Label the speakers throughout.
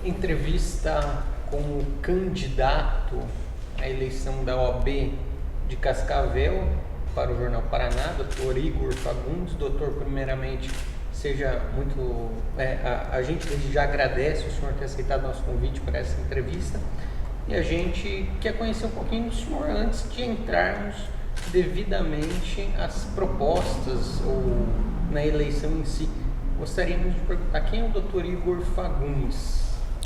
Speaker 1: entrevista como candidato à eleição da OAB de Cascavel para o Jornal Paraná, Dr. Igor Fagundes. Doutor, primeiramente, seja muito... a gente já agradece o senhor ter aceitado nosso convite para essa entrevista e a gente quer conhecer um pouquinho do senhor antes de entrarmos devidamente às propostas ou na eleição em si. Gostaríamos de perguntar quem é o Dr. Igor Fagundes.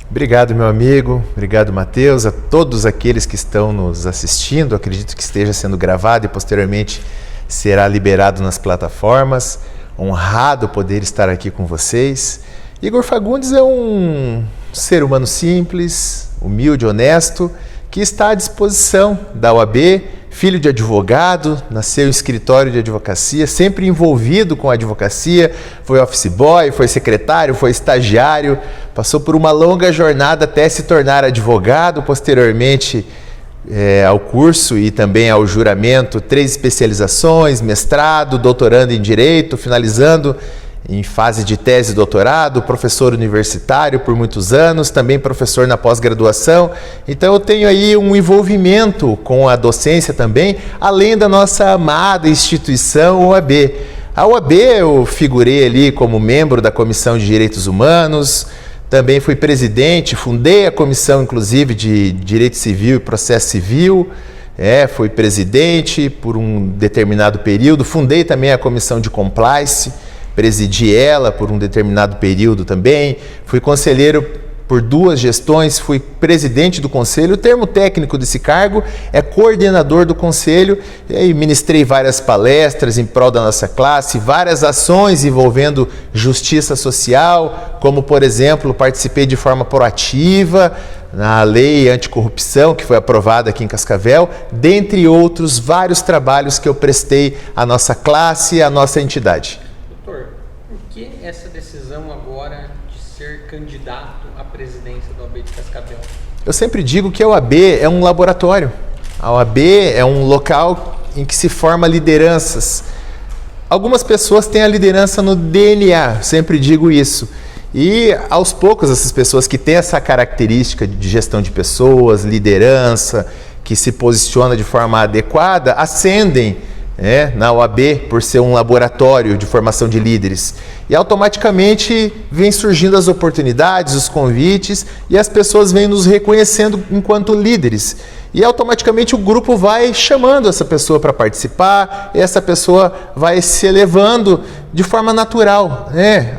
Speaker 2: Obrigado, meu amigo. Obrigado, Matheus. A todos aqueles que estão nos assistindo. Acredito que esteja sendo gravado e posteriormente será liberado nas plataformas. Honrado poder estar aqui com vocês. Igor Fagundes é um ser humano simples, humilde, honesto, que está à disposição da OAB, filho de advogado, nasceu em escritório de advocacia, sempre envolvido com a advocacia, foi office boy, foi secretário, foi estagiário, passou por uma longa jornada até se tornar advogado, posteriormente ao curso e também ao juramento, 3 especializações, mestrado, doutorando em Direito, finalizando em fase de tese e doutorado, professor universitário por muitos anos, também professor na pós-graduação. Então eu tenho aí um envolvimento com a docência também, além da nossa amada instituição OAB. A OAB eu figurei ali como membro da Comissão de Direitos Humanos, também fui presidente, fundei a comissão inclusive de Direito Civil e Processo Civil, fui presidente por um determinado período, fundei também a comissão de Compliance, presidi ela por um determinado período também, fui conselheiro por 2 gestões, fui presidente do conselho, o termo técnico desse cargo é coordenador do conselho, e aí ministrei várias palestras em prol da nossa classe, várias ações envolvendo justiça social, como por exemplo, participei de forma proativa na lei anticorrupção que foi aprovada aqui em Cascavel, dentre outros vários trabalhos que eu prestei à nossa classe e à nossa entidade.
Speaker 1: Por que essa decisão agora de ser candidato à presidência da OAB de Cascavel?
Speaker 2: Eu sempre digo que a OAB é um laboratório. A OAB é um local em que se forma lideranças. Algumas pessoas têm a liderança no DNA, sempre digo isso. E aos poucos essas pessoas que têm essa característica de gestão de pessoas, liderança, que se posiciona de forma adequada, ascendem na OAB por ser um laboratório de formação de líderes. E automaticamente vem surgindo as oportunidades, os convites e as pessoas vêm nos reconhecendo enquanto líderes. E automaticamente o grupo vai chamando essa pessoa para participar, e essa pessoa vai se elevando de forma natural.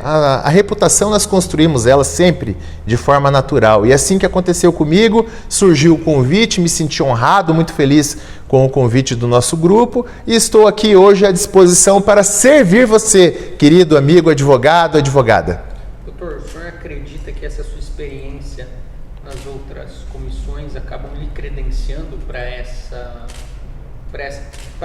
Speaker 2: A reputação nós construímos ela sempre de forma natural. E assim que aconteceu comigo, surgiu o convite, me senti honrado, muito feliz com o convite do nosso grupo e estou aqui hoje à disposição para servir você, querido amigo, advogado, advogada.
Speaker 1: Doutor, o senhor acredita que essa sua experiência nas outras comissões acabam lhe credenciando para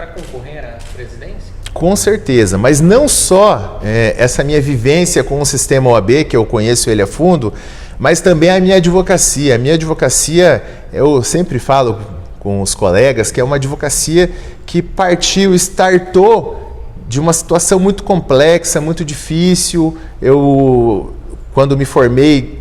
Speaker 1: concorrer à presidência?
Speaker 2: Com certeza, mas não só essa minha vivência com o sistema OAB, que eu conheço ele a fundo, mas também a minha advocacia. A minha advocacia, eu sempre falo com os colegas, que é uma advocacia que startou de uma situação muito complexa, muito difícil. Eu, quando me formei,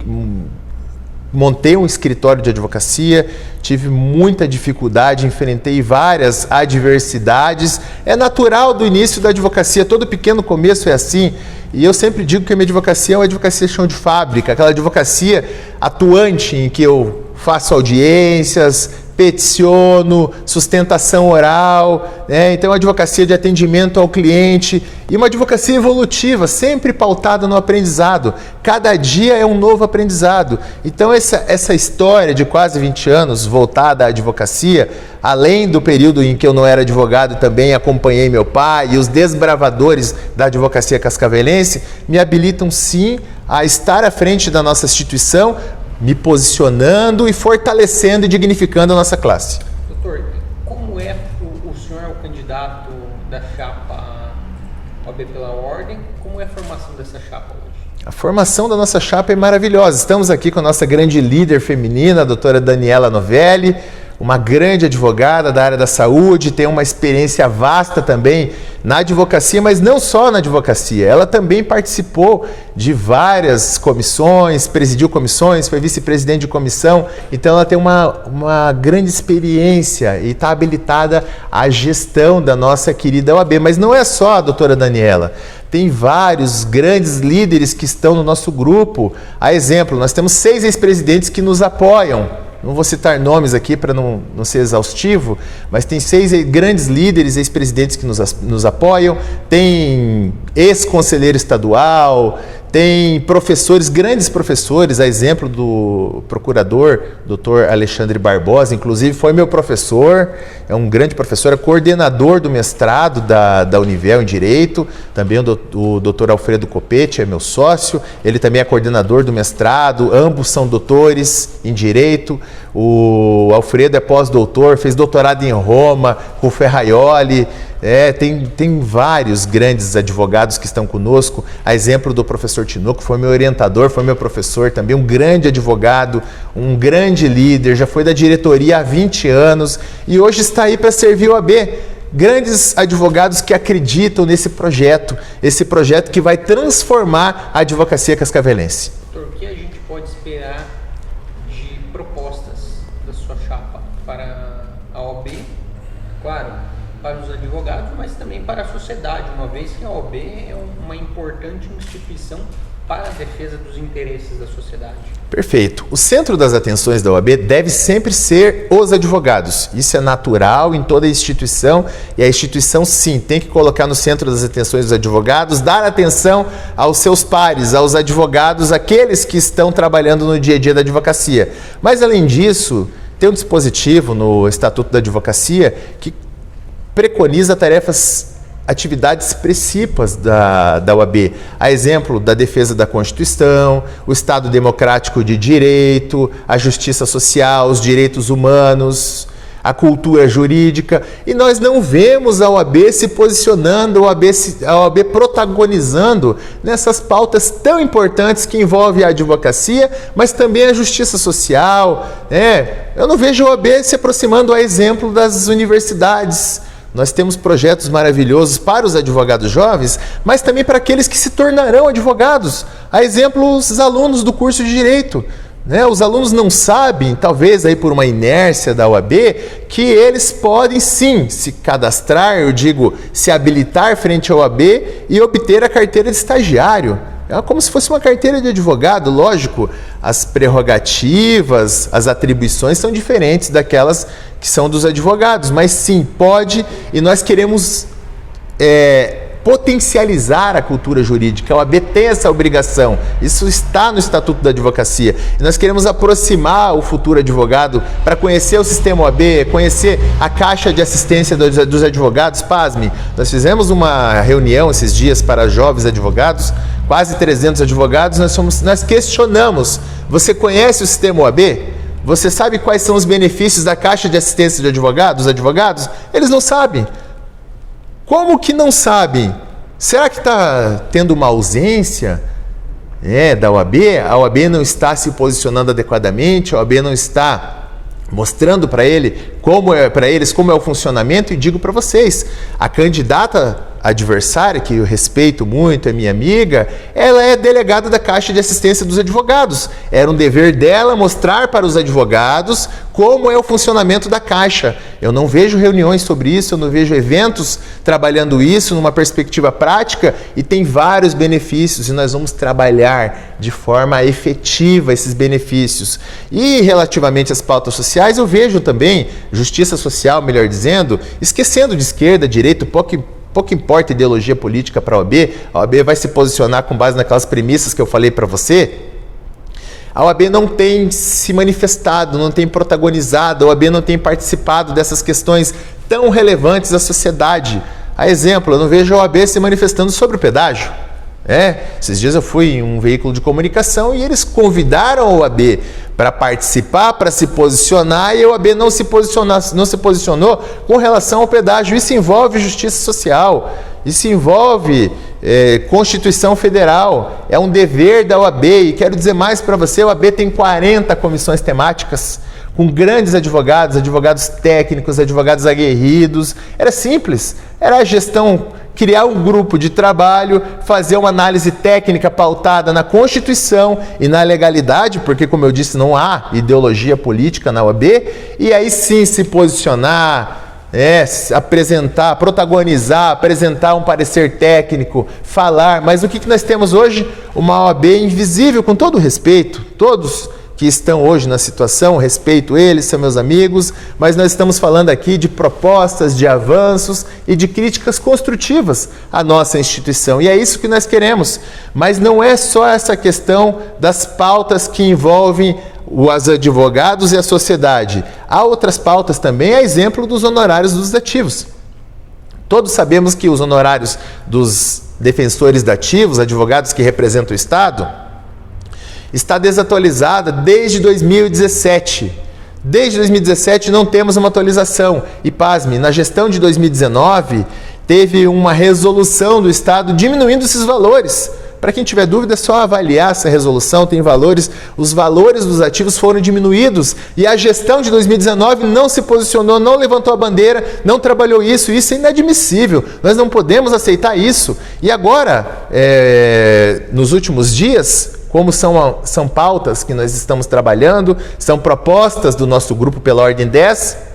Speaker 2: montei um escritório de advocacia, tive muita dificuldade, enfrentei várias adversidades. É natural do início da advocacia, todo pequeno começo é assim. E eu sempre digo que a minha advocacia é uma advocacia chão de fábrica, aquela advocacia atuante em que eu faço audiências, peticiono, sustentação oral, então uma advocacia de atendimento ao cliente e uma advocacia evolutiva, sempre pautada no aprendizado. Cada dia é um novo aprendizado. Então essa história de quase 20 anos voltada à advocacia, além do período em que eu não era advogado, também acompanhei meu pai e os desbravadores da advocacia cascavelense, me habilitam sim a estar à frente da nossa instituição, me posicionando e fortalecendo e dignificando a nossa classe.
Speaker 1: Doutor, como o senhor é o candidato da chapa OAB pela Ordem, como é a formação dessa chapa hoje?
Speaker 2: A formação da nossa chapa é maravilhosa. Estamos aqui com a nossa grande líder feminina, a doutora Daniela Novelli, uma grande advogada da área da saúde, tem uma experiência vasta também na advocacia, mas não só na advocacia. Ela também participou de várias comissões, presidiu comissões, foi vice-presidente de comissão, então ela tem uma grande experiência e está habilitada à gestão da nossa querida OAB. Mas não é só a doutora Daniela. Tem vários grandes líderes que estão no nosso grupo. A exemplo, nós temos 6 ex-presidentes que nos apoiam. Não vou citar nomes aqui para não ser exaustivo, mas tem 6 grandes líderes, ex-presidentes que nos apoiam. Tem ex-conselheiro estadual, tem professores, grandes professores, a exemplo do procurador, Dr. Alexandre Barbosa, inclusive foi meu professor, é um grande professor, é coordenador do mestrado da Univel em Direito, também o Dr. Alfredo Copete é meu sócio, ele também é coordenador do mestrado, ambos são doutores em Direito, o Alfredo é pós-doutor, fez doutorado em Roma, com o Ferraioli. Tem vários grandes advogados que estão conosco, a exemplo do professor Tinoco, foi meu orientador, foi meu professor também, um grande advogado, um grande líder, já foi da diretoria há 20 anos e hoje está aí para servir o AB. Grandes advogados que acreditam nesse projeto, esse projeto que vai transformar a advocacia cascavelense.
Speaker 1: Doutor, o que a gente pode esperar de propostas da sua chapa para a OAB? Claro, para os advogados, mas também para a sociedade, uma vez que a OAB é uma importante instituição para a defesa dos interesses da sociedade.
Speaker 2: Perfeito. O centro das atenções da OAB deve sempre ser os advogados. Isso é natural em toda a instituição e a instituição, sim, tem que colocar no centro das atenções dos advogados, dar atenção aos seus pares, aos advogados, aqueles que estão trabalhando no dia a dia da advocacia. Mas, além disso, tem um dispositivo no Estatuto da Advocacia que preconiza atividades expressivas da OAB, a exemplo da defesa da Constituição, o Estado democrático de direito, a justiça social, os direitos humanos, a cultura jurídica, e nós não vemos a OAB se posicionando, a OAB protagonizando nessas pautas tão importantes que envolvem a advocacia, mas também a justiça social. Eu não vejo a OAB se aproximando, a exemplo das universidades. Nós temos projetos maravilhosos para os advogados jovens, mas também para aqueles que se tornarão advogados. A exemplo, os alunos do curso de Direito. Os alunos não sabem, talvez aí por uma inércia da OAB, que eles podem sim se cadastrar, se habilitar frente à OAB e obter a carteira de estagiário. É como se fosse uma carteira de advogado, lógico, as prerrogativas, as atribuições são diferentes daquelas que são dos advogados, mas sim, pode, e nós queremos potencializar a cultura jurídica. A OAB tem essa obrigação, isso está no Estatuto da Advocacia. E nós queremos aproximar o futuro advogado para conhecer o sistema OAB, conhecer a Caixa de Assistência dos Advogados. Pasme, nós fizemos uma reunião esses dias para jovens advogados, quase 300 advogados, nós questionamos, você conhece o sistema OAB? Você sabe quais são os benefícios da Caixa de Assistência de Advogados? Os advogados? Eles não sabem. Como que não sabem? Será que está tendo uma ausência da OAB? A OAB não está se posicionando adequadamente, a OAB não está mostrando para eles como é o funcionamento. E digo para vocês, a candidata adversária, que eu respeito muito, é minha amiga, ela é delegada da Caixa de Assistência dos Advogados. Era um dever dela mostrar para os advogados como é o funcionamento da Caixa. Eu não vejo reuniões sobre isso, eu não vejo eventos trabalhando isso numa perspectiva prática, e tem vários benefícios, e nós vamos trabalhar de forma efetiva esses benefícios. E relativamente às pautas sociais, eu vejo também justiça social, melhor dizendo, esquecendo de esquerda, direita, pouco importa a ideologia política para a OAB vai se posicionar com base naquelas premissas que eu falei para você. A OAB não tem se manifestado, não tem protagonizado, a OAB não tem participado dessas questões tão relevantes à sociedade. A exemplo, eu não vejo a OAB se manifestando sobre o pedágio. Esses dias eu fui em um veículo de comunicação e eles convidaram a OAB para participar, para se posicionar, e a OAB não se posicionou com relação ao pedágio. Isso envolve justiça social, isso envolve Constituição Federal, é um dever da OAB. E quero dizer mais para você, a OAB tem 40 comissões temáticas, com grandes advogados, advogados técnicos, advogados aguerridos. Era simples, era a gestão, criar um grupo de trabalho, fazer uma análise técnica pautada na Constituição e na legalidade, porque, como eu disse, não há ideologia política na OAB, e aí sim se posicionar, apresentar, protagonizar, apresentar um parecer técnico, falar. Mas o que nós temos hoje? Uma OAB invisível, com todo o respeito, todos que estão hoje na situação, respeito eles, são meus amigos, mas nós estamos falando aqui de propostas, de avanços e de críticas construtivas à nossa instituição, e é isso que nós queremos. Mas não é só essa questão das pautas que envolvem os advogados e a sociedade. Há outras pautas também, a exemplo dos honorários dos dativos. Todos sabemos que os honorários dos defensores dativos, advogados que representam o Estado, está desatualizada desde 2017. Desde 2017 não temos uma atualização. E pasme, na gestão de 2019 teve uma resolução do Estado diminuindo esses valores. Para quem tiver dúvida, é só avaliar essa resolução, tem valores, os valores dos ativos foram diminuídos e a gestão de 2019 não se posicionou, não levantou a bandeira, não trabalhou isso é inadmissível, nós não podemos aceitar isso. E agora, nos últimos dias, como são pautas que nós estamos trabalhando, são propostas do nosso grupo pela Ordem 10,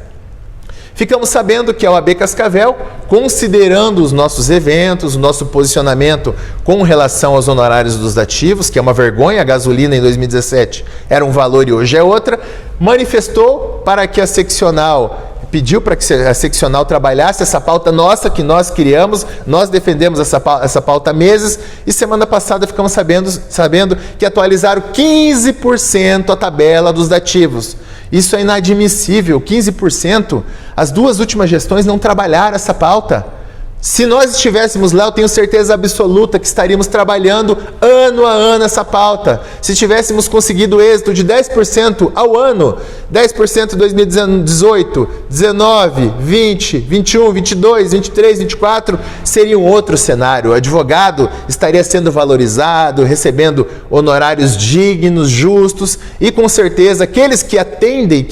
Speaker 2: ficamos sabendo que a OAB Cascavel, considerando os nossos eventos, o nosso posicionamento com relação aos honorários dos dativos, que é uma vergonha, a gasolina em 2017 era um valor e hoje é outra, manifestou para que a seccional, pediu para que a seccional trabalhasse essa pauta nossa, que nós criamos, nós defendemos essa pauta há meses, e semana passada ficamos sabendo que atualizaram 15% a tabela dos dativos. Isso é inadmissível, 15%. As duas últimas gestões não trabalharam essa pauta. Se nós estivéssemos lá, eu tenho certeza absoluta que estaríamos trabalhando ano a ano essa pauta. Se tivéssemos conseguido êxito de 10% ao ano, 10% em 2018, 19, 20, 21, 22, 23, 24, seria um outro cenário. O advogado estaria sendo valorizado, recebendo honorários dignos, justos, e com certeza aqueles que atendem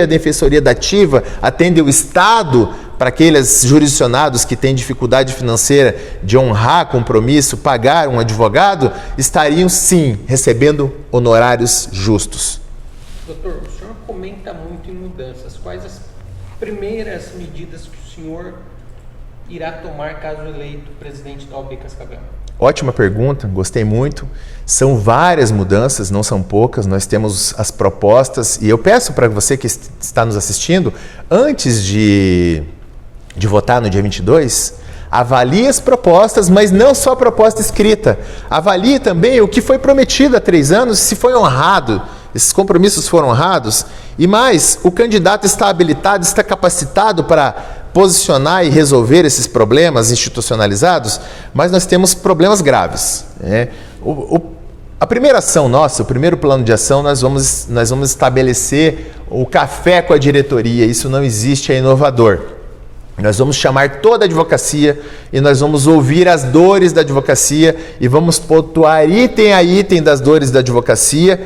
Speaker 2: a Defensoria Dativa, atendem o Estado, para aqueles jurisdicionados que têm dificuldade financeira de honrar compromisso, pagar um advogado, estariam sim recebendo honorários justos.
Speaker 1: Doutor, o senhor comenta muito em mudanças. Quais as primeiras medidas que o senhor irá tomar caso eleito presidente da OAB Cascavel?
Speaker 2: Ótima pergunta, gostei muito. São várias mudanças, não são poucas. Nós temos as propostas e eu peço para você que está nos assistindo, antes de votar no dia 22, avalie as propostas, mas não só a proposta escrita. Avalie também o que foi prometido há 3 anos, se foi honrado, esses compromissos foram honrados. E mais, o candidato está habilitado, está capacitado para posicionar e resolver esses problemas institucionalizados, mas nós temos problemas graves. A primeira ação nossa, o primeiro plano de ação, nós vamos estabelecer o café com a diretoria. Isso não existe, é inovador. Nós vamos chamar toda a advocacia e nós vamos ouvir as dores da advocacia e vamos pontuar item a item das dores da advocacia,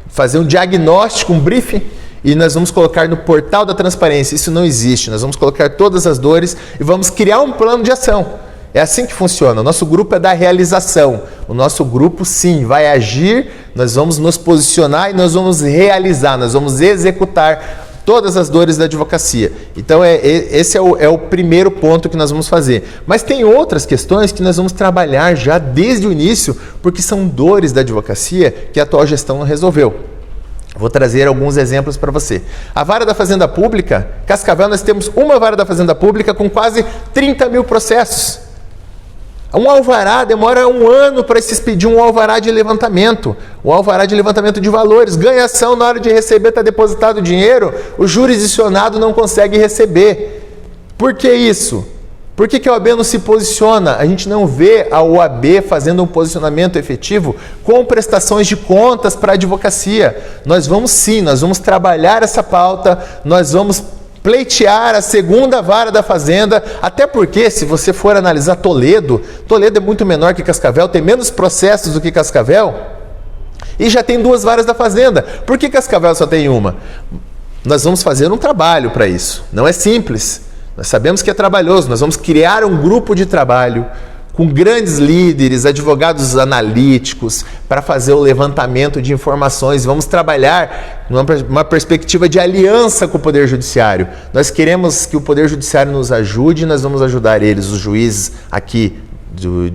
Speaker 2: fazer um diagnóstico, um briefing, e nós vamos colocar no portal da transparência. Isso não existe. Nós vamos colocar todas as dores e vamos criar um plano de ação. É assim que funciona. O nosso grupo é da realização. O nosso grupo, sim, vai agir, nós vamos nos posicionar e nós vamos realizar, nós vamos executar todas as dores da advocacia. Então, esse é o primeiro ponto que nós vamos fazer. Mas tem outras questões que nós vamos trabalhar já desde o início, porque são dores da advocacia que a atual gestão não resolveu. Vou trazer alguns exemplos para você. A Vara da Fazenda Pública, Cascavel, nós temos uma Vara da Fazenda Pública com quase 30 mil processos. Um alvará demora 1 ano para se expedir um alvará de levantamento. Um alvará de levantamento de valores. Ganha ação na hora de receber, está depositado o dinheiro, o jurisdicionado não consegue receber. Por que isso? Por que a OAB não se posiciona? A gente não vê a OAB fazendo um posicionamento efetivo com prestações de contas para a advocacia. Nós vamos sim, nós vamos trabalhar essa pauta, nós vamos pleitear a segunda vara da Fazenda, até porque, se você for analisar Toledo é muito menor que Cascavel, tem menos processos do que Cascavel, e já tem 2 varas da Fazenda. Por que Cascavel só tem uma? nós vamos fazer um trabalho para isso. Não é simples, nós sabemos que é trabalhoso. Nós vamos criar um grupo de trabalho com grandes líderes, advogados analíticos, para fazer o levantamento de informações. Vamos trabalhar numa perspectiva de aliança com o Poder Judiciário. Nós queremos que o Poder Judiciário nos ajude e nós vamos ajudar eles, os juízes aqui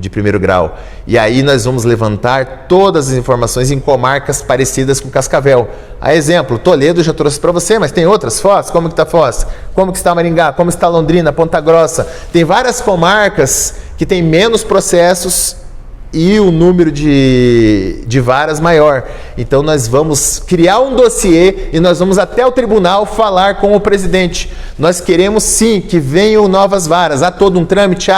Speaker 2: de primeiro grau. E aí nós vamos levantar todas as informações em comarcas parecidas com Cascavel. A exemplo, Toledo já trouxe para você, mas tem outras. Foz, como que está Foz? Como que está Maringá? Como está Londrina, Ponta Grossa? Tem várias comarcas que tem menos processos e o número de varas maior. Então nós vamos criar um dossiê e nós vamos até o tribunal falar com o presidente. Nós queremos sim que venham novas varas. Há todo um trâmite?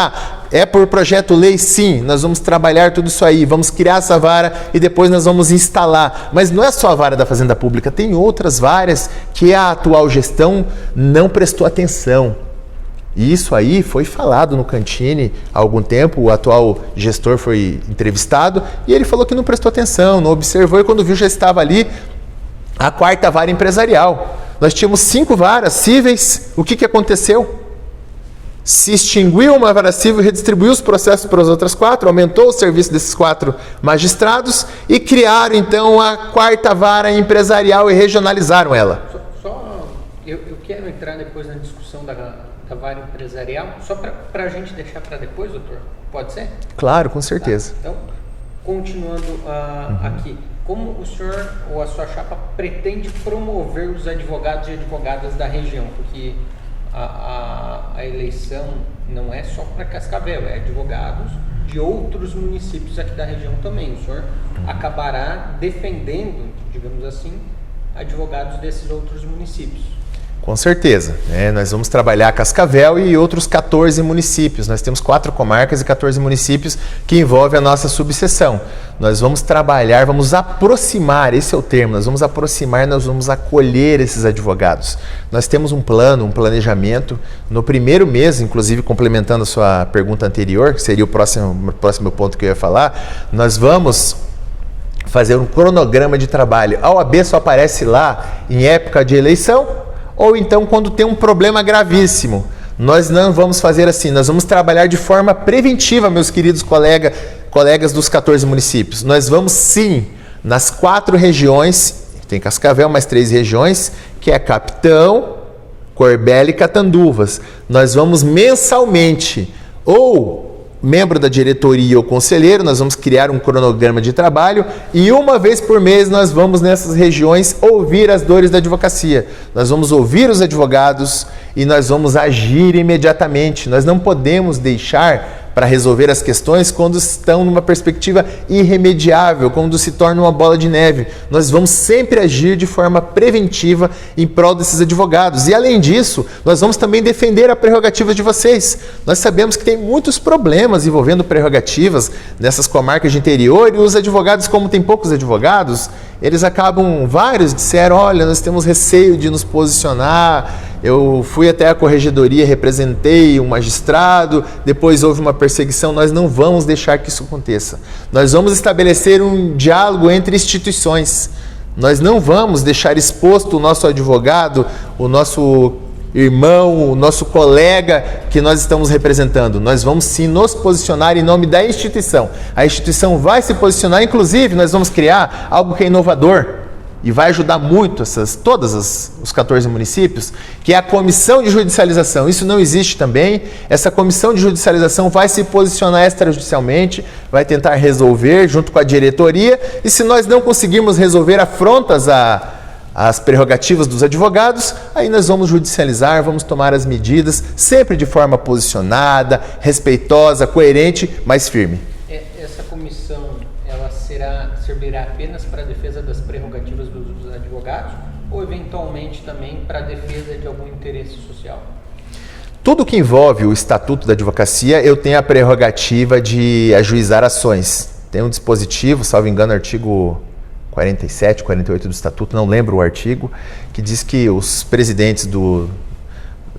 Speaker 2: É por projeto-lei? Sim. Nós vamos trabalhar tudo isso aí. Vamos criar essa vara e depois nós vamos instalar. Mas não é só a vara da Fazenda Pública. Tem outras várias que a atual gestão não prestou atenção. E isso aí foi falado no Cantini há algum tempo. O atual gestor foi entrevistado e ele falou que não prestou atenção, não observou, e quando viu já estava ali a 4ª vara empresarial. Nós tínhamos 5 varas cíveis. O que aconteceu? Se extinguiu uma vara civil, redistribuiu os processos para as outras 4, aumentou o serviço desses 4 magistrados e criaram então a 4ª vara empresarial e regionalizaram ela.
Speaker 1: Eu quero entrar depois na discussão da vara empresarial, só para a gente deixar para depois, doutor? Pode ser?
Speaker 2: Claro, com certeza.
Speaker 1: Tá. Então, continuando aqui, como o senhor ou a sua chapa pretende promover os advogados e advogadas da região? Porque a eleição não é só para Cascavel, é advogados de outros municípios aqui da região também. O senhor acabará defendendo, digamos assim, advogados desses outros municípios.
Speaker 2: Com certeza, né? Nós vamos trabalhar Cascavel e outros 14 municípios. Nós temos 4 comarcas e 14 municípios que envolvem a nossa subseção. Nós vamos trabalhar, vamos aproximar, esse é o termo, nós vamos aproximar, nós vamos acolher esses advogados. Nós temos um plano, um planejamento. No primeiro mês, inclusive complementando a sua pergunta anterior, que seria o próximo ponto que eu ia falar, nós vamos fazer um cronograma de trabalho. A OAB só aparece lá em época de eleição, ou então quando tem um problema gravíssimo. Nós não vamos fazer assim, nós vamos trabalhar de forma preventiva, meus queridos colegas dos 14 municípios. Nós vamos sim, nas 4 regiões, tem Cascavel, mais 3 regiões, que é Capitão, Corbélia e Catanduvas. Nós vamos mensalmente, ou membro da diretoria ou conselheiro, nós vamos criar um cronograma de trabalho e uma vez por mês nós vamos nessas regiões ouvir as dores da advocacia. Nós vamos ouvir os advogados e nós vamos agir imediatamente. Nós não podemos deixar para resolver as questões quando estão numa perspectiva irremediável, quando se torna uma bola de neve. Nós vamos sempre agir de forma preventiva em prol desses advogados. E além disso, nós vamos também defender a prerrogativa de vocês. Nós sabemos que tem muitos problemas envolvendo prerrogativas nessas comarcas de interior e os advogados, como tem poucos advogados, eles acabam, vários disseram, olha, nós temos receio de nos posicionar. Eu fui até a corregedoria, representei um magistrado, depois houve uma perseguição. Nós não vamos deixar que isso aconteça. Nós vamos estabelecer um diálogo entre instituições. Nós não vamos deixar exposto o nosso advogado, o nosso irmão, o nosso colega que nós estamos representando. Nós vamos sim nos posicionar em nome da instituição. A instituição vai se posicionar, inclusive nós vamos criar algo que é inovador e vai ajudar muito todos os 14 municípios, que é a comissão de judicialização. Isso não existe também. Essa comissão de judicialização vai se posicionar extrajudicialmente, vai tentar resolver junto com a diretoria, e se nós não conseguirmos resolver afrontas às prerrogativas dos advogados, aí nós vamos judicializar, vamos tomar as medidas, sempre de forma posicionada, respeitosa, coerente, mas firme.
Speaker 1: Essa comissão, ela servirá apenas para a defesa das prerrogativas dos advogados ou eventualmente também para a defesa de algum interesse social?
Speaker 2: Tudo que envolve o Estatuto da Advocacia, eu tenho a prerrogativa de ajuizar ações. Tem um dispositivo, salvo engano, artigo 47, 48 do Estatuto, não lembro o artigo, que diz que os presidentes do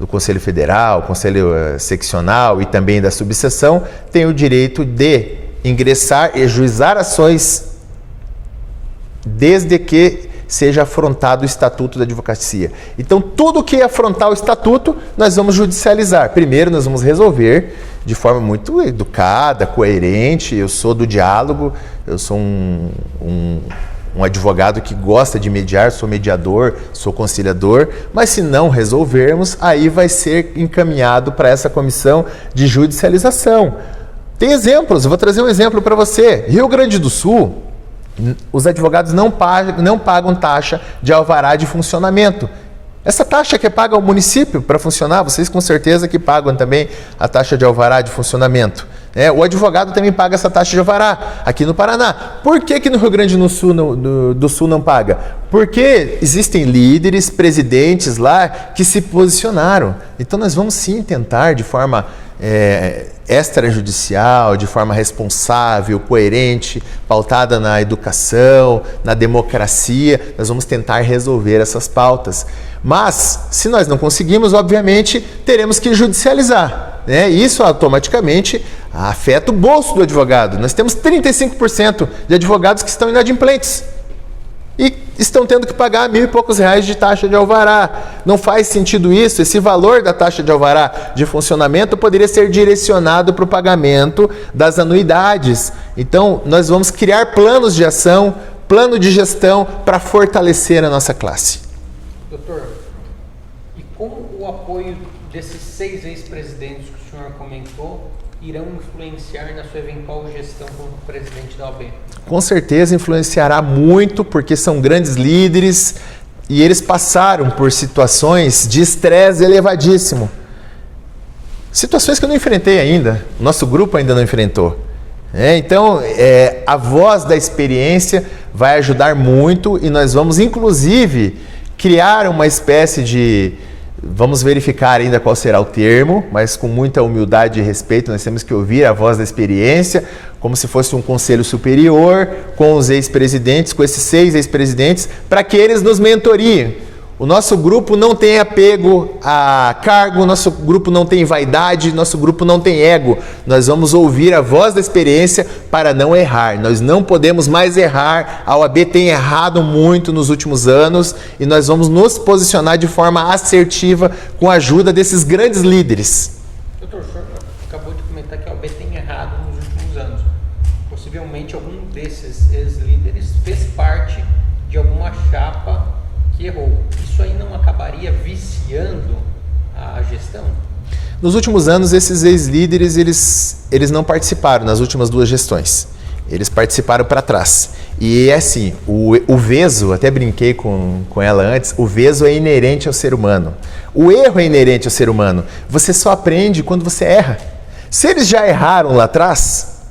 Speaker 2: Conselho Federal, Conselho Seccional e também da subseção têm o direito de ingressar e ajuizar ações desde que seja afrontado o Estatuto da Advocacia. Então, tudo que afrontar o Estatuto, nós vamos judicializar. Primeiro, nós vamos resolver de forma muito educada, coerente. Eu sou do diálogo, eu sou um advogado que gosta de mediar, sou mediador, sou conciliador, mas se não resolvermos, aí vai ser encaminhado para essa comissão de judicialização. Tem exemplos, eu vou trazer um exemplo para você. Rio Grande do Sul, os advogados não pagam taxa de alvará de funcionamento. Essa taxa que é paga ao município para funcionar, vocês com certeza que pagam também a taxa de alvará de funcionamento. O advogado também paga essa taxa de alvará aqui no Paraná. Por que no Rio Grande do Sul não paga? Porque existem líderes, presidentes lá que se posicionaram. Então nós vamos sim tentar de forma extrajudicial, de forma responsável, coerente, pautada na educação, na democracia, nós vamos tentar resolver essas pautas. Mas, se nós não conseguimos, obviamente, teremos que judicializar. Isso automaticamente afeta o bolso do advogado. Nós temos 35% de advogados que estão inadimplentes e estão tendo que pagar R$ 1.000 e poucos de taxa de alvará. Não faz sentido isso. Esse valor da taxa de alvará de funcionamento poderia ser direcionado para o pagamento das anuidades. Então, nós vamos criar planos de ação, plano de gestão para fortalecer a nossa classe.
Speaker 1: Doutor, e como o apoio desses 6 ex-presidentes que o senhor comentou irão influenciar na sua eventual gestão como presidente da OAB?
Speaker 2: Com certeza influenciará muito, porque são grandes líderes e eles passaram por situações de estresse elevadíssimo. Situações que eu não enfrentei ainda, o nosso grupo ainda não enfrentou. Então, a voz da experiência vai ajudar muito e nós vamos, inclusive, criar uma espécie de... Vamos verificar ainda qual será o termo, mas com muita humildade e respeito, nós temos que ouvir a voz da experiência, como se fosse um conselho superior, com os ex-presidentes, com esses 6 ex-presidentes, para que eles nos mentoriem. O nosso grupo não tem apego a cargo, nosso grupo não tem vaidade, nosso grupo não tem ego. Nós vamos ouvir a voz da experiência para não errar. Nós não podemos mais errar. A OAB tem errado muito nos últimos anos e nós vamos nos posicionar de forma assertiva com a ajuda desses grandes líderes.
Speaker 1: Doutor, o senhor acabou de comentar que a OAB tem errado nos últimos anos. Possivelmente algum desses ex-líderes fez parte de alguma chapa que errou. Isso aí não acabaria viciando a gestão?
Speaker 2: Nos últimos anos, esses ex-líderes, eles não participaram nas últimas 2 gestões. Eles participaram para trás. E é assim, o veso, até brinquei com ela antes, o veso é inerente ao ser humano. O erro é inerente ao ser humano. Você só aprende quando você erra. Se eles já erraram lá atrás,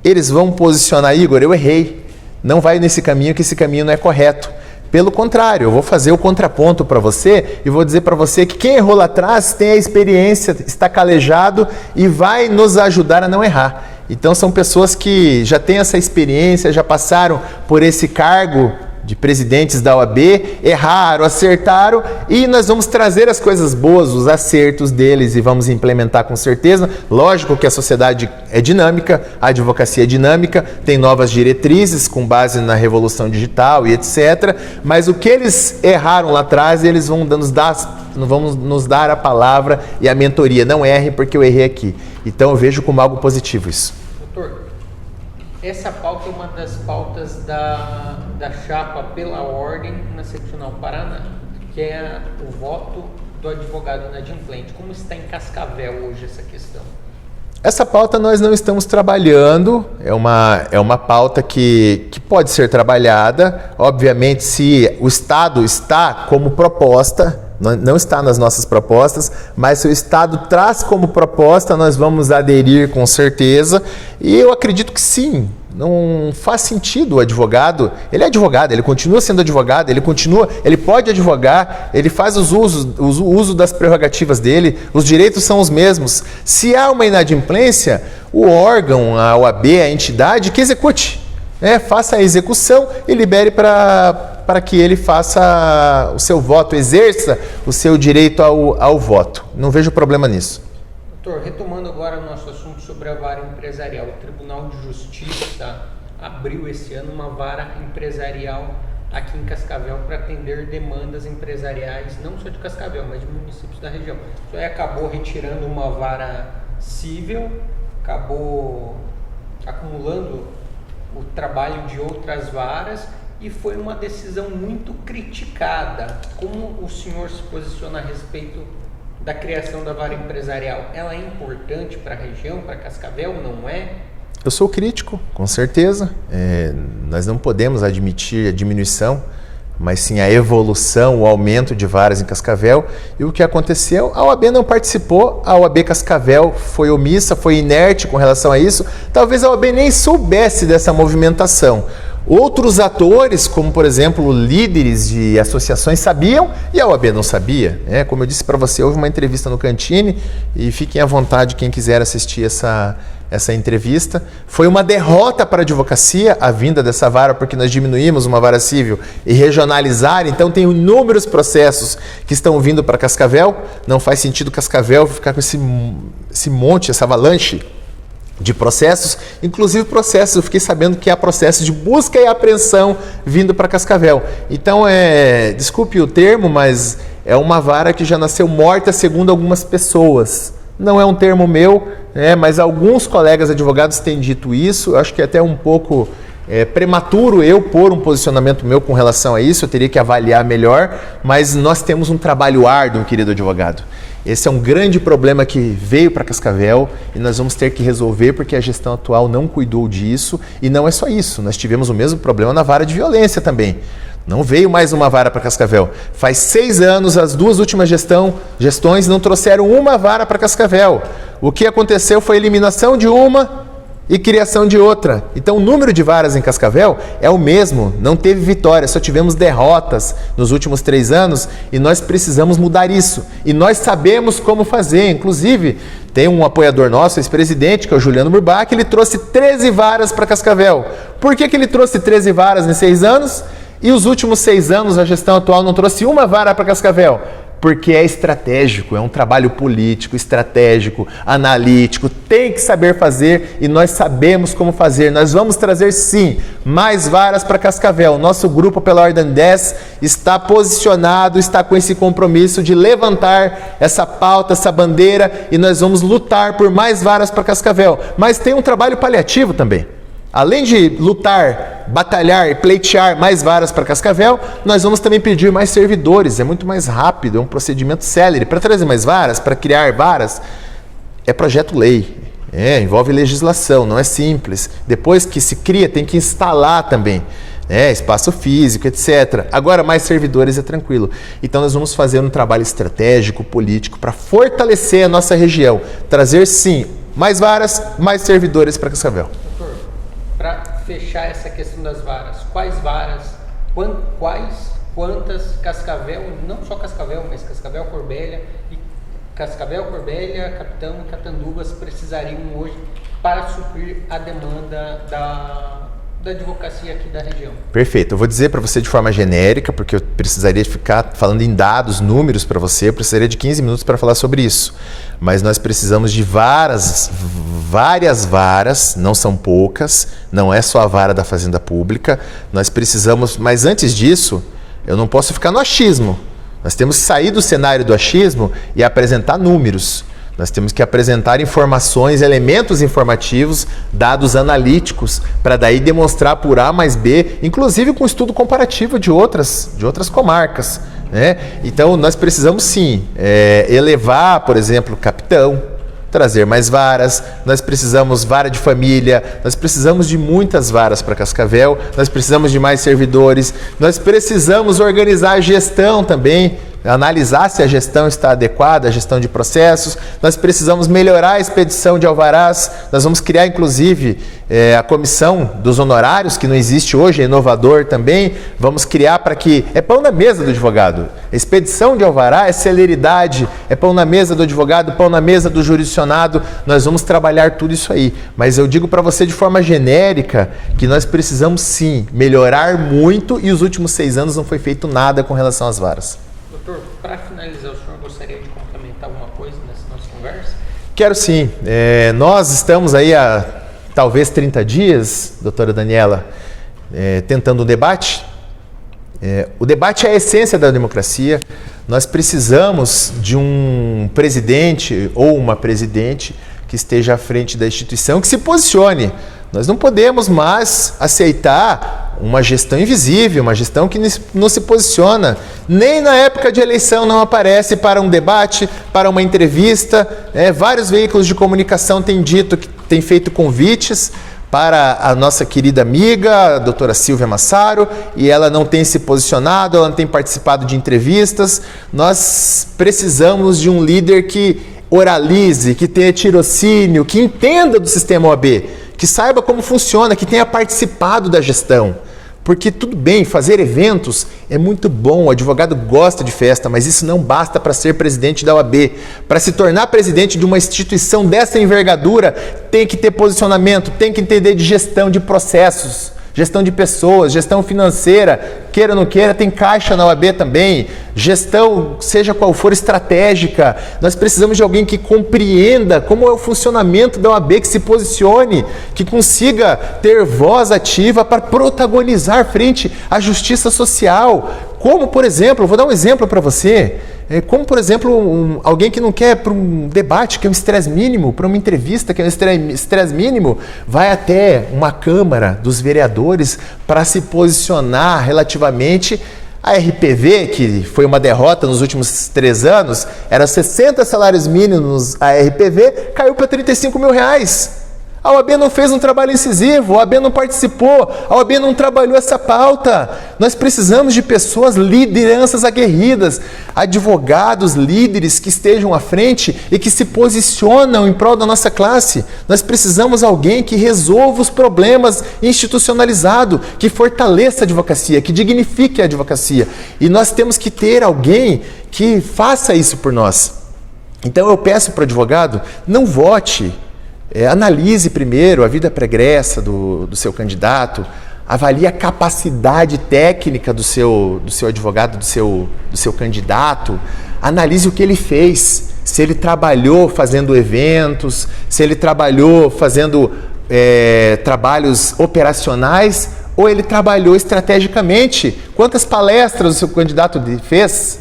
Speaker 2: eles vão posicionar, Igor, eu errei. Não vai nesse caminho, que esse caminho não é correto. Pelo contrário, eu vou fazer o contraponto para você e vou dizer para você que quem errou lá atrás tem a experiência, está calejado e vai nos ajudar a não errar. Então são pessoas que já têm essa experiência, já passaram por esse cargo de presidentes da OAB, erraram, acertaram e nós vamos trazer as coisas boas, os acertos deles e vamos implementar com certeza. Lógico que a sociedade é dinâmica, a advocacia é dinâmica, tem novas diretrizes com base na revolução digital e etc. Mas o que eles erraram lá atrás, eles vão nos dar a palavra e a mentoria. Não erre porque eu errei aqui. Então eu vejo como algo positivo isso.
Speaker 1: Doutor, essa pauta é uma das pautas da chapa pela ordem na Seccional Paraná, que é o voto do advogado inadimplente. Como está em Cascavel hoje essa questão?
Speaker 2: Essa pauta nós não estamos trabalhando, é uma pauta que pode ser trabalhada. Obviamente, se o Estado está como proposta, não está nas nossas propostas, mas se o Estado traz como proposta, nós vamos aderir com certeza. E eu acredito que sim, não faz sentido o advogado, ele é advogado, ele continua sendo advogado, ele pode advogar, ele faz o uso das prerrogativas dele, os direitos são os mesmos. Se há uma inadimplência, o órgão, a OAB, a entidade que execute, faça a execução e libere para que ele faça o seu voto, exerça o seu direito ao voto. Não vejo problema nisso.
Speaker 1: Doutor, retomando agora o nosso assunto sobre a vara empresarial, o Tribunal de Justiça abriu esse ano uma vara empresarial aqui em Cascavel para atender demandas empresariais, não só de Cascavel, mas de municípios da região. Isso aí acabou retirando uma vara civil, acabou acumulando o trabalho de outras varas e foi uma decisão muito criticada. Como o senhor se posiciona a respeito da criação da vara empresarial? Ela é importante para a região, para Cascavel, não é?
Speaker 2: Eu sou crítico, com certeza. Nós não podemos admitir a diminuição, mas sim a evolução, o aumento de varas em Cascavel. E o que aconteceu? A OAB não participou, a OAB Cascavel foi omissa, foi inerte com relação a isso. Talvez a OAB nem soubesse dessa movimentação. Outros atores, como por exemplo líderes de associações, sabiam e a OAB não sabia. Como eu disse para você, houve uma entrevista no Cantini e fiquem à vontade quem quiser assistir essa entrevista. Foi uma derrota para a advocacia a vinda dessa vara, porque nós diminuímos uma vara civil e regionalizar, então tem inúmeros processos que estão vindo para Cascavel. Não faz sentido Cascavel ficar com esse monte, essa avalanche de processos, inclusive processos, eu fiquei sabendo que há processos de busca e apreensão vindo para Cascavel. Então, desculpe o termo, mas é uma vara que já nasceu morta segundo algumas pessoas. Não é um termo meu, mas alguns colegas advogados têm dito isso. Eu acho que é até um pouco prematuro eu pôr um posicionamento meu com relação a isso, eu teria que avaliar melhor, mas nós temos um trabalho árduo, querido advogado. Esse é um grande problema que veio para Cascavel e nós vamos ter que resolver porque a gestão atual não cuidou disso. E não é só isso, nós tivemos o mesmo problema na vara de violência também. Não veio mais uma vara para Cascavel. Faz 6 anos, as 2 últimas gestões não trouxeram uma vara para Cascavel. O que aconteceu foi a eliminação de uma e criação de outra. Então o número de varas em Cascavel é o mesmo, não teve vitória, só tivemos derrotas nos últimos 3 anos e nós precisamos mudar isso. E nós sabemos como fazer, inclusive tem um apoiador nosso, ex-presidente, que é o Juliano Burbach, ele trouxe 13 varas para Cascavel. Por que ele trouxe 13 varas em 6 anos e os últimos 6 anos a gestão atual não trouxe uma vara para Cascavel? Porque é estratégico, é um trabalho político, estratégico, analítico, tem que saber fazer e nós sabemos como fazer. Nós vamos trazer sim mais varas para Cascavel. Nosso grupo pela Ordem 10 está posicionado, está com esse compromisso de levantar essa pauta, essa bandeira e nós vamos lutar por mais varas para Cascavel. Mas tem um trabalho paliativo também. Além de lutar, batalhar e pleitear mais varas para Cascavel, nós vamos também pedir mais servidores. É muito mais rápido, é um procedimento célere. Para trazer mais varas, para criar varas, é projeto-lei. Envolve legislação, não é simples. Depois que se cria, tem que instalar também. Espaço físico, etc. Agora, mais servidores é tranquilo. Então, nós vamos fazer um trabalho estratégico, político, para fortalecer a nossa região. Trazer, sim, mais varas, mais servidores para Cascavel.
Speaker 1: Para fechar essa questão das varas, quais varas, quantas Cascavel, não só Cascavel, mas Cascavel, Corbélia, Capitão e Catanduvas precisariam hoje para suprir a demanda da advocacia aqui da região? Perfeito, eu vou dizer para você de forma genérica, porque eu precisaria ficar falando em dados, números para você, eu precisaria de 15 minutos para falar sobre isso. Mas nós precisamos de várias varas, não são poucas, não é só a vara da Fazenda Pública, nós precisamos, mas antes disso, eu não posso ficar no achismo. Nós temos que sair do cenário do achismo e apresentar números. Nós temos que apresentar informações, elementos informativos, dados analíticos, para daí demonstrar por A mais B, inclusive com estudo comparativo de outras comarcas. Então, nós precisamos sim elevar, por exemplo, capitão, trazer mais varas, nós precisamos vara de família, nós precisamos de muitas varas para Cascavel, nós precisamos de mais servidores, nós precisamos organizar a gestão também, analisar se a gestão está adequada, a gestão de processos, nós precisamos melhorar a expedição de alvarás, nós vamos criar inclusive a comissão dos honorários, que não existe hoje, é inovador também, vamos criar para que, é pão na mesa do advogado, a expedição de alvará é celeridade, é pão na mesa do advogado, pão na mesa do jurisdicionado, nós vamos trabalhar tudo isso aí, mas eu digo para você de forma genérica que nós precisamos sim melhorar muito e os últimos 6 anos não foi feito nada com relação às varas. Doutor, para finalizar, o senhor gostaria de complementar alguma coisa nessa nossa conversa?
Speaker 2: Quero sim. Nós estamos aí há talvez 30 dias, doutora Daniela, tentando um debate. O debate é a essência da democracia. Nós precisamos de um presidente ou uma presidente que esteja à frente da instituição, que se posicione. Nós não podemos mais aceitar uma gestão invisível, uma gestão que não se posiciona. Nem na época de eleição não aparece para um debate, para uma entrevista. Vários veículos de comunicação têm dito que têm feito convites para a nossa querida amiga, a doutora Silvia Massaro, e ela não tem se posicionado, ela não tem participado de entrevistas. Nós precisamos de um líder que oralize, que tenha tirocínio, que entenda do sistema OAB, que saiba como funciona, que tenha participado da gestão. Porque tudo bem, fazer eventos é muito bom, o advogado gosta de festa, mas isso não basta para ser presidente da OAB. Para se tornar presidente de uma instituição dessa envergadura, tem que ter posicionamento, tem que entender de gestão de processos, gestão de pessoas, gestão financeira, queira ou não queira, tem caixa na OAB também, gestão, seja qual for, estratégica. Nós precisamos de alguém que compreenda como é o funcionamento da OAB, que se posicione, que consiga ter voz ativa para protagonizar frente à justiça social. Como, por exemplo, vou dar um exemplo para você, como, por exemplo, alguém que não quer para um debate, que é um estresse mínimo, para uma entrevista, que é um estresse mínimo, vai até uma Câmara dos Vereadores para se posicionar relativamente à RPV, que foi uma derrota nos últimos 3 anos, era 60 salários mínimos a RPV, caiu para R$35.000. A OAB não fez um trabalho incisivo, a OAB não participou, a OAB não trabalhou essa pauta. Nós precisamos de pessoas, lideranças aguerridas, advogados, líderes que estejam à frente e que se posicionam em prol da nossa classe. Nós precisamos de alguém que resolva os problemas institucionalizado, que fortaleça a advocacia, que dignifique a advocacia. E nós temos que ter alguém que faça isso por nós. Então eu peço para o advogado, não vote. Analise primeiro a vida pregressa do seu candidato, avalie a capacidade técnica do seu advogado, do seu candidato, analise o que ele fez, se ele trabalhou fazendo eventos, se ele trabalhou fazendo trabalhos operacionais ou ele trabalhou estrategicamente. Quantas palestras o seu candidato fez?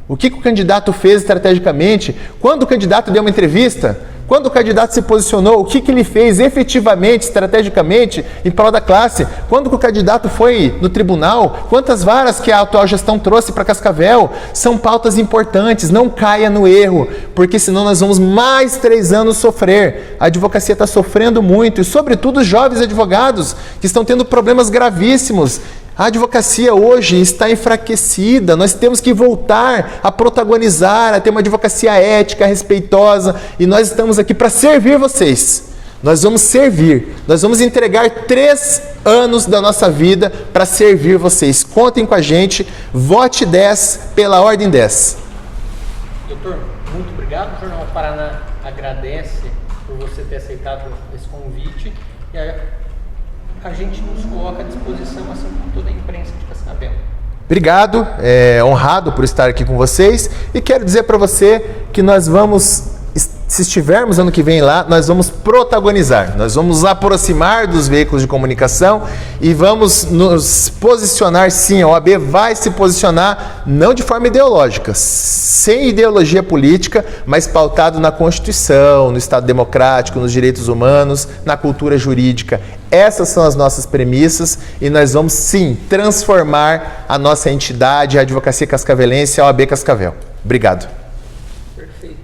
Speaker 2: O que o candidato fez estrategicamente? Quando o candidato deu uma entrevista? Quando o candidato se posicionou, o que ele fez efetivamente, estrategicamente, em prol da classe? Quando o candidato foi no tribunal? Quantas varas que a atual gestão trouxe para Cascavel? São pautas importantes, não caia no erro, porque senão nós vamos mais 3 anos sofrer. A advocacia está sofrendo muito, e sobretudo os jovens advogados, que estão tendo problemas gravíssimos. A advocacia hoje está enfraquecida, nós temos que voltar a protagonizar, a ter uma advocacia ética, respeitosa, e nós estamos aqui para servir vocês. Nós vamos servir, nós vamos entregar 3 anos da nossa vida para servir vocês. Contem com a gente, vote 10 pela ordem 10.
Speaker 1: Doutor, muito obrigado. O Jornal Paraná agradece por você ter aceitado esse convite e a gente nos coloca à disposição, assim como toda a imprensa de Cascavel.
Speaker 2: Obrigado, honrado por estar aqui com vocês, e quero dizer para você que nós vamos, se estivermos ano que vem lá, nós vamos protagonizar, nós vamos nos aproximar dos veículos de comunicação e vamos nos posicionar, sim, a OAB vai se posicionar, não de forma ideológica, sem ideologia política, mas pautado na Constituição, no Estado democrático, nos direitos humanos, na cultura jurídica. Essas são as nossas premissas e nós vamos, sim, transformar a nossa entidade, a Advocacia Cascavelense, a OAB Cascavel. Obrigado.
Speaker 1: Perfeito.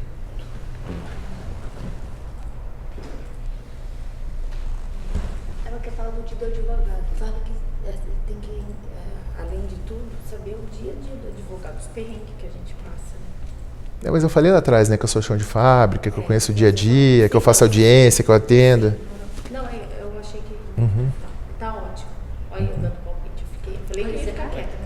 Speaker 3: Ela quer falar do dia do advogado. Fala que tem que, além de tudo, saber o dia a dia do advogado, os perrengues que a gente passa. Né?
Speaker 2: Mas eu falei lá atrás, né, que eu sou chão de fábrica, que eu conheço o dia a dia, que eu faço audiência, que eu atendo.
Speaker 3: Não, eu achei que
Speaker 2: Uhum.
Speaker 3: tá ótimo. Olha, eu dando palpite, eu falei que ia ficar quieta.